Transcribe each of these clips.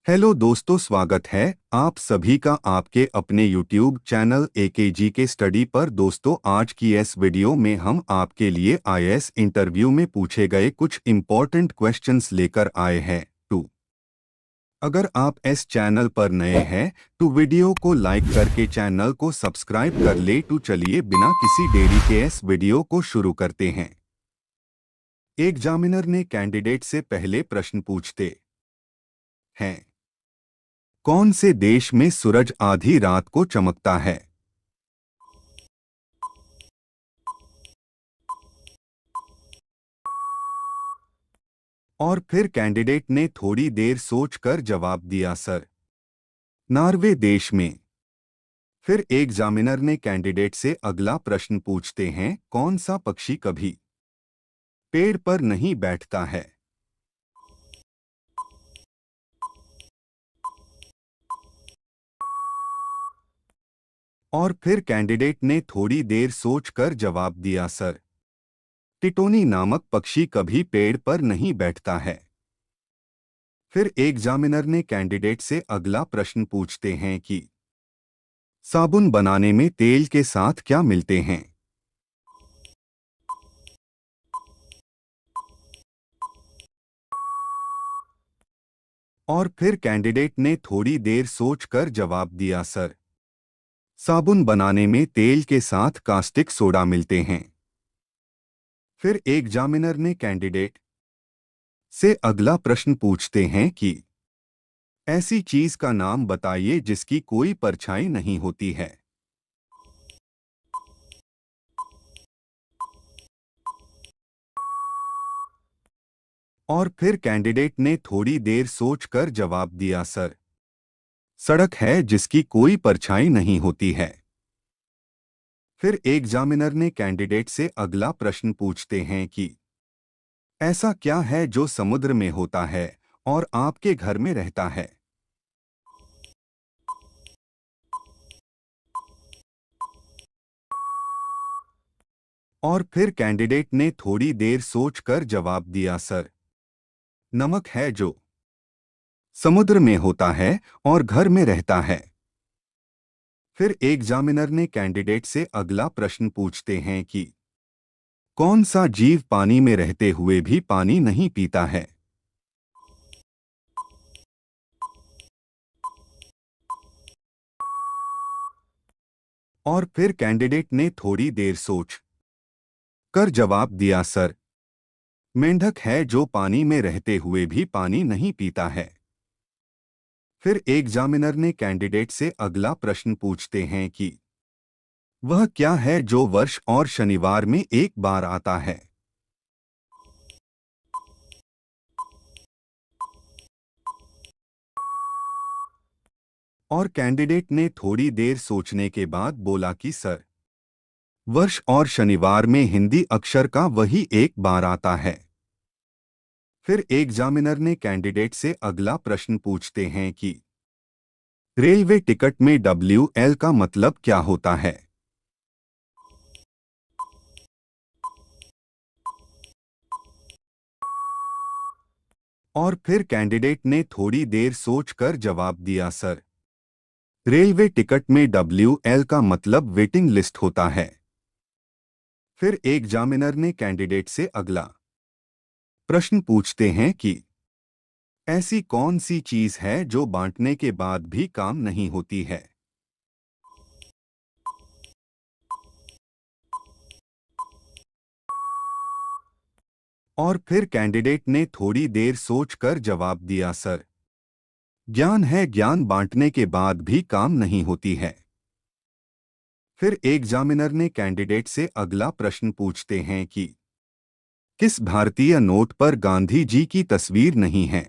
Hello दोस्तों, स्वागत है आप सभी का आपके अपने YouTube चैनल AKG के स्टडी पर। दोस्तों, आज की इस वीडियो में हम आपके लिए IAS इंटरव्यू में पूछे गए कुछ इम्पोर्टेंट क्वेश्चंस लेकर आए हैं। अगर आप इस चैनल पर नए हैं तो वीडियो को लाइक करके चैनल को सब्सक्राइब कर ले। तो चलिए बिना किसी देरी के इस वीडियो को शुरू करते हैं। एग्जामिनर ने कैंडिडेट से पहले प्रश्न पूछते हैं, कौन से देश में सूरज आधी रात को चमकता है? और फिर कैंडिडेट ने थोड़ी देर सोचकर जवाब दिया, सर, नॉर्वे देश में। फिर एग्जामिनर ने कैंडिडेट से अगला प्रश्न पूछते हैं, कौन सा पक्षी कभी पेड़ पर नहीं बैठता है? और फिर कैंडिडेट ने थोड़ी देर सोचकर जवाब दिया, सर, टिटोनी नामक पक्षी कभी पेड़ पर नहीं बैठता है। फिर एग्जामिनर ने कैंडिडेट से अगला प्रश्न पूछते हैं कि साबुन बनाने में तेल के साथ क्या मिलते हैं? और फिर कैंडिडेट ने थोड़ी देर सोचकर जवाब दिया, सर, साबुन बनाने में तेल के साथ कास्टिक सोडा मिलते हैं। फिर एग्जामिनर ने कैंडिडेट से अगला प्रश्न पूछते हैं कि ऐसी चीज का नाम बताइए जिसकी कोई परछाई नहीं होती है। और फिर कैंडिडेट ने थोड़ी देर सोचकर जवाब दिया, सर, सड़क है जिसकी कोई परछाई नहीं होती है। फिर एग्जामिनर ने कैंडिडेट से अगला प्रश्न पूछते हैं कि ऐसा क्या है जो समुद्र में होता है और आपके घर में रहता है? और फिर कैंडिडेट ने थोड़ी देर सोचकर जवाब दिया, सर, नमक है जो समुद्र में होता है और घर में रहता है। फिर एग्जामिनर ने कैंडिडेट से अगला प्रश्न पूछते हैं कि कौन सा जीव पानी में रहते हुए भी पानी नहीं पीता है? और फिर कैंडिडेट ने थोड़ी देर सोच कर जवाब दिया, सर, मेंढक है जो पानी में रहते हुए भी पानी नहीं पीता है। फिर एग्जामिनर ने कैंडिडेट से अगला प्रश्न पूछते हैं कि वह क्या है जो वर्ष और शनिवार में एक बार आता है? और कैंडिडेट ने थोड़ी देर सोचने के बाद बोला कि सर, वर्ष और शनिवार में हिंदी अक्षर का वही एक बार आता है। फिर एग्जामिनर ने कैंडिडेट से अगला प्रश्न पूछते हैं कि रेलवे टिकट में WL का मतलब क्या होता है? और फिर कैंडिडेट ने थोड़ी देर सोचकर जवाब दिया, सर, रेलवे टिकट में WL का मतलब वेटिंग लिस्ट होता है। फिर एग्जामिनर ने कैंडिडेट से अगला प्रश्न पूछते हैं कि ऐसी कौन सी चीज है जो बांटने के बाद भी काम नहीं होती है? और फिर कैंडिडेट ने थोड़ी देर सोचकर जवाब दिया, सर, ज्ञान है, ज्ञान बांटने के बाद भी काम नहीं होती है। फिर एग्जामिनर ने कैंडिडेट से अगला प्रश्न पूछते हैं कि किस भारतीय नोट पर गांधी जी की तस्वीर नहीं है?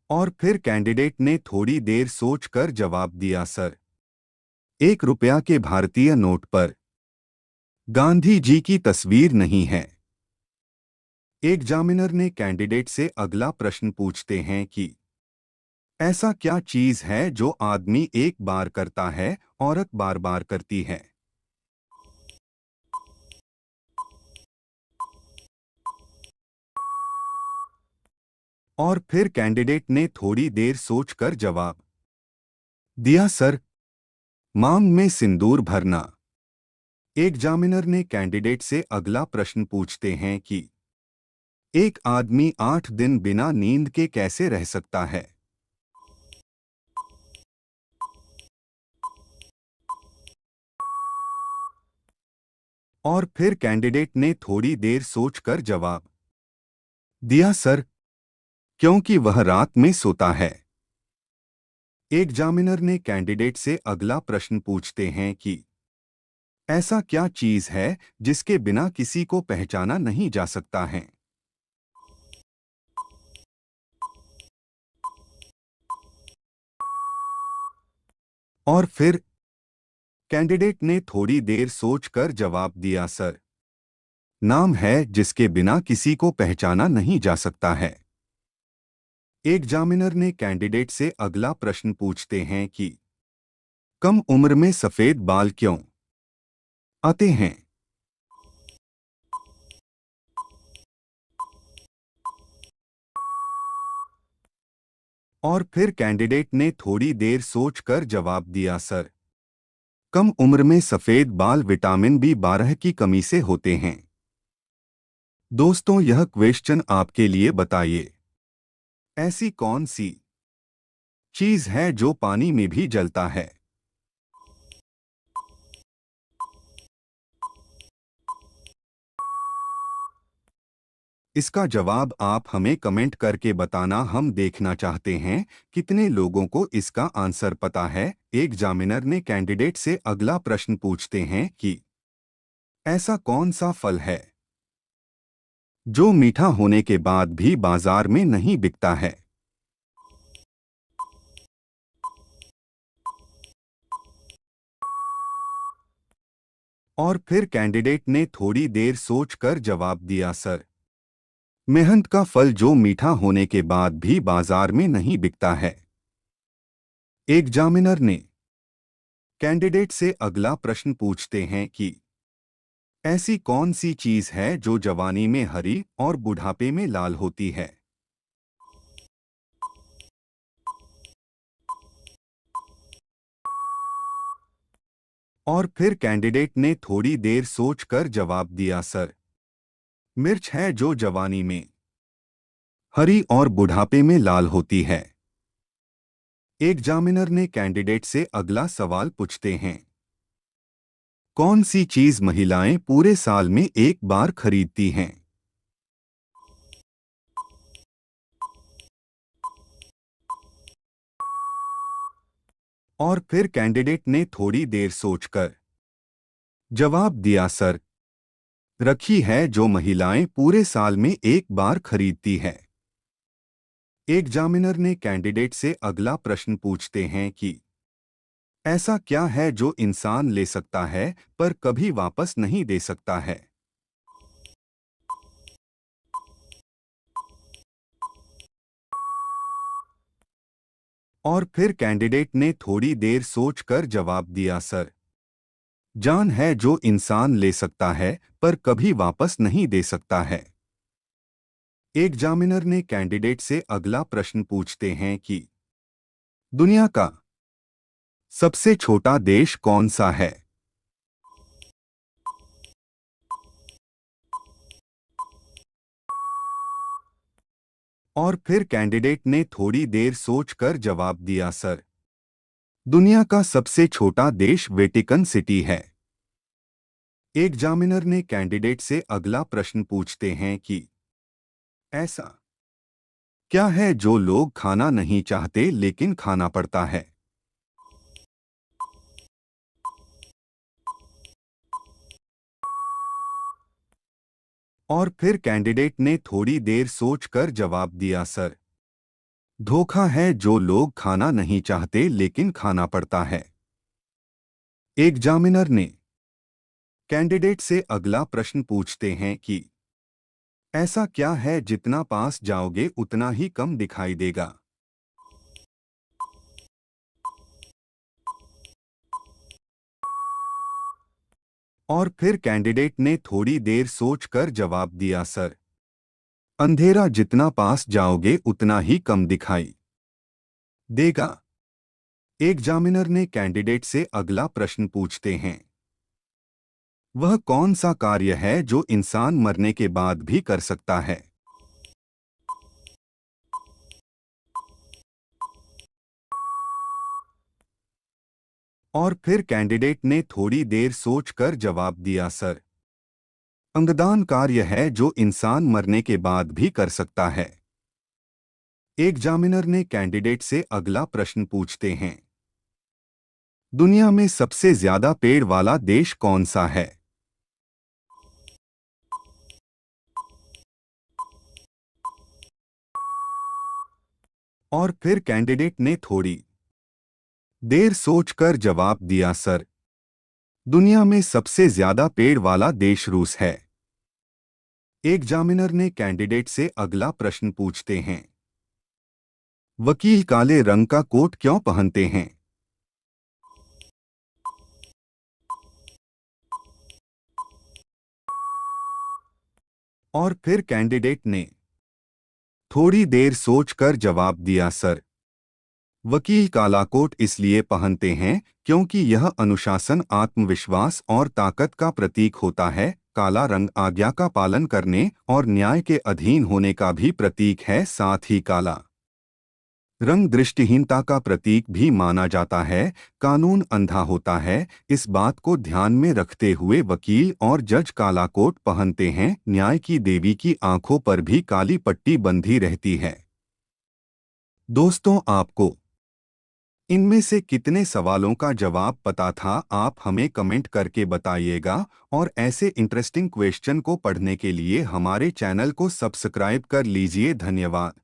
और फिर कैंडिडेट ने थोड़ी देर सोचकर जवाब दिया, सर, 1 रुपया के भारतीय नोट पर गांधी जी की तस्वीर नहीं है। एग्जामिनर ने कैंडिडेट से अगला प्रश्न पूछते हैं कि ऐसा क्या चीज है जो आदमी एक बार करता है, औरत बार बार करती है? और फिर कैंडिडेट ने थोड़ी देर सोचकर जवाब दिया, सर, मांग में सिंदूर भरना। एग्जामिनर ने कैंडिडेट से अगला प्रश्न पूछते हैं कि एक आदमी 8 दिन बिना नींद के कैसे रह सकता है। और फिर कैंडिडेट ने थोड़ी देर सोचकर जवाब दिया, सर, क्योंकि वह रात में सोता है। एग्जामिनर ने कैंडिडेट से अगला प्रश्न पूछते हैं कि ऐसा क्या चीज है जिसके बिना किसी को पहचाना नहीं जा सकता है। और फिर कैंडिडेट ने थोड़ी देर सोचकर जवाब दिया, सर, नाम है जिसके बिना किसी को पहचाना नहीं जा सकता है। एग्जामिनर ने कैंडिडेट से अगला प्रश्न पूछते हैं कि कम उम्र में सफेद बाल क्यों आते हैं। और फिर कैंडिडेट ने थोड़ी देर सोचकर जवाब दिया, सर, कम उम्र में सफेद बाल विटामिन बी 12 की कमी से होते हैं। दोस्तों, यह क्वेश्चन आपके लिए, बताइए ऐसी कौन सी चीज है जो पानी में भी जलता है। इसका जवाब आप हमें कमेंट करके बताना, हम देखना चाहते हैं कितने लोगों को इसका आंसर पता है। एग्जामिनर ने कैंडिडेट से अगला प्रश्न पूछते हैं कि ऐसा कौन सा फल है जो मीठा होने के बाद भी बाजार में नहीं बिकता है। और फिर कैंडिडेट ने थोड़ी देर सोचकर जवाब दिया, सर, मेहनत का फल जो मीठा होने के बाद भी बाजार में नहीं बिकता है। एग्जामिनर ने कैंडिडेट से अगला प्रश्न पूछते हैं कि ऐसी कौन सी चीज है जो जवानी में हरी और बुढ़ापे में लाल होती है। और फिर कैंडिडेट ने थोड़ी देर सोचकर जवाब दिया, सर, मिर्च है जो जवानी में हरी और बुढ़ापे में लाल होती है। एग्जामिनर ने कैंडिडेट से अगला सवाल पूछते हैं कौन सी चीज महिलाएं पूरे साल में एक बार खरीदती हैं। और फिर कैंडिडेट ने थोड़ी देर सोचकर जवाब दिया, सर, रखी है जो महिलाएं पूरे साल में एक बार खरीदती है। एग्जामिनर ने कैंडिडेट से अगला प्रश्न पूछते हैं कि ऐसा क्या है जो इंसान ले सकता है पर कभी वापस नहीं दे सकता है। और फिर कैंडिडेट ने थोड़ी देर सोचकर जवाब दिया, सर, जान है जो इंसान ले सकता है पर कभी वापस नहीं दे सकता है। एग्जामिनर ने कैंडिडेट से अगला प्रश्न पूछते हैं कि दुनिया का सबसे छोटा देश कौन सा है। और फिर कैंडिडेट ने थोड़ी देर सोचकर जवाब दिया, सर, दुनिया का सबसे छोटा देश वेटिकन सिटी है। एग्जामिनर ने कैंडिडेट से अगला प्रश्न पूछते हैं कि ऐसा क्या है जो लोग खाना नहीं चाहते लेकिन खाना पड़ता है। और फिर कैंडिडेट ने थोड़ी देर सोचकर जवाब दिया, सर, धोखा है जो लोग खाना नहीं चाहते लेकिन खाना पड़ता है। एग्जामिनर ने कैंडिडेट से अगला प्रश्न पूछते हैं कि ऐसा क्या है जितना पास जाओगे उतना ही कम दिखाई देगा। और फिर कैंडिडेट ने थोड़ी देर सोचकर जवाब दिया, सर, अंधेरा जितना पास जाओगे उतना ही कम दिखाई देगा। एग्जामिनर ने कैंडिडेट से अगला प्रश्न पूछते हैं, वह कौन सा कार्य है जो इंसान मरने के बाद भी कर सकता है? और फिर कैंडिडेट ने थोड़ी देर सोचकर जवाब दिया, सर, अंगदान कार्य है जो इंसान मरने के बाद भी कर सकता है। एग्जामिनर ने कैंडिडेट से अगला प्रश्न पूछते हैं, दुनिया में सबसे ज्यादा पेड़ वाला देश कौन सा है? और फिर कैंडिडेट ने थोड़ी देर सोचकर जवाब दिया, सर, दुनिया में सबसे ज्यादा पेड़ वाला देश रूस है। एग्जामिनर ने कैंडिडेट से अगला प्रश्न पूछते हैं, वकील काले रंग का कोट क्यों पहनते हैं? और फिर कैंडिडेट ने थोड़ी देर सोचकर जवाब दिया, सर, वकील काला कोट इसलिए पहनते हैं क्योंकि यह अनुशासन, आत्मविश्वास और ताकत का प्रतीक होता है। काला रंग आज्ञा का पालन करने और न्याय के अधीन होने का भी प्रतीक है। साथ ही काला रंग दृष्टिहीनता का प्रतीक भी माना जाता है। कानून अंधा होता है। इस बात को ध्यान में रखते हुए वकील और जज काला कोट पहनते हैं। न्याय की देवी की आंखों पर भी काली पट्टी बंधी रहती है। दोस्तों, आपको इनमें से कितने सवालों का जवाब पता था? आप हमें कमेंट करके बताइएगा। और ऐसे इंटरेस्टिंग क्वेश्चन को पढ़ने के लिए हमारे चैनल को सब्सक्राइब कर लीजिए। धन्यवाद।